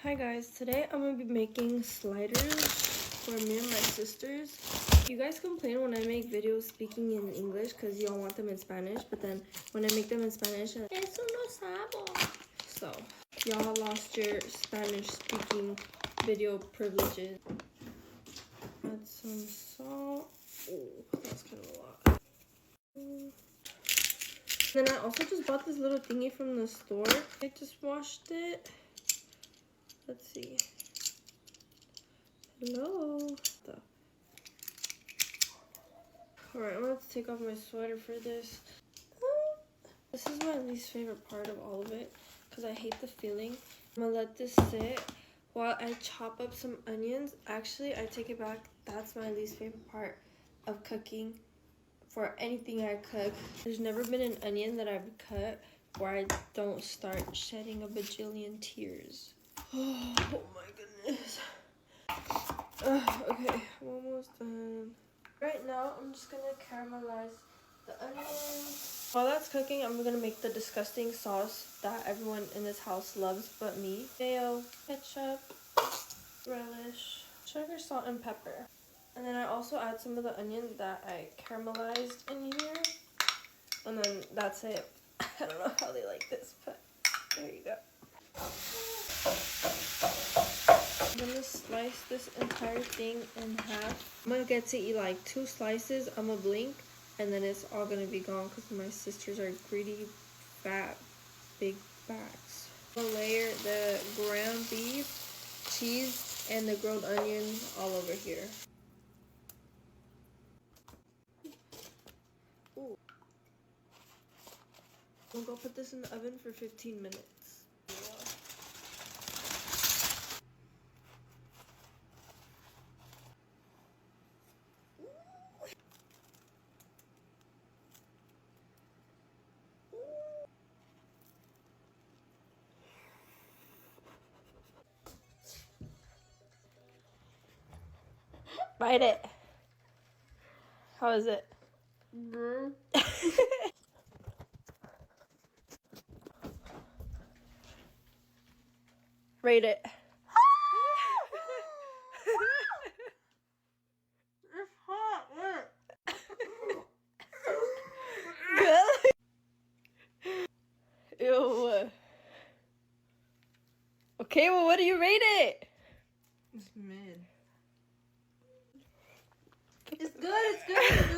Hi guys, today I'm gonna be making sliders for me and my sisters. You guys complain when I make videos speaking in English because you all want them in Spanish, but then when I make them in Spanish, eso no sabo. So, y'all lost your Spanish speaking video privileges. Add some salt. Oh, that's kind of a lot. Then I also just bought this little thingy from the store. I just washed it. Let's see. Hello. Alright, I'm gonna have to take off my sweater for this. This is my least favorite part of all of it because I hate the feeling. I'm gonna let this sit while I chop up some onions. Actually, I take it back. That's my least favorite part of cooking for anything I cook. There's never been an onion that I've cut where I don't start shedding a bajillion tears. Oh my goodness. Okay, I'm almost done. Right now, I'm just gonna caramelize the onions. While that's cooking, I'm gonna make the disgusting sauce that everyone in this house loves but me. Mayo, ketchup, relish, sugar, salt, and pepper. And then I also add some of the onion that I caramelized in here. And then that's it. I don't know how they like this, but there you go. I'm gonna slice this entire thing in half. I'm gonna get to eat like 2 slices. I'm gonna blink and then it's all gonna be gone because my sisters are greedy, fat, big backs. I'm gonna layer the ground beef, cheese, and the grilled onions all over here. Ooh. I'm gonna go put this in the oven for 15 minutes. Bite it. How is it? Rate it. It's hot. Good. Ew. Okay, well, what do you rate it? It's mid. It's good. It's good.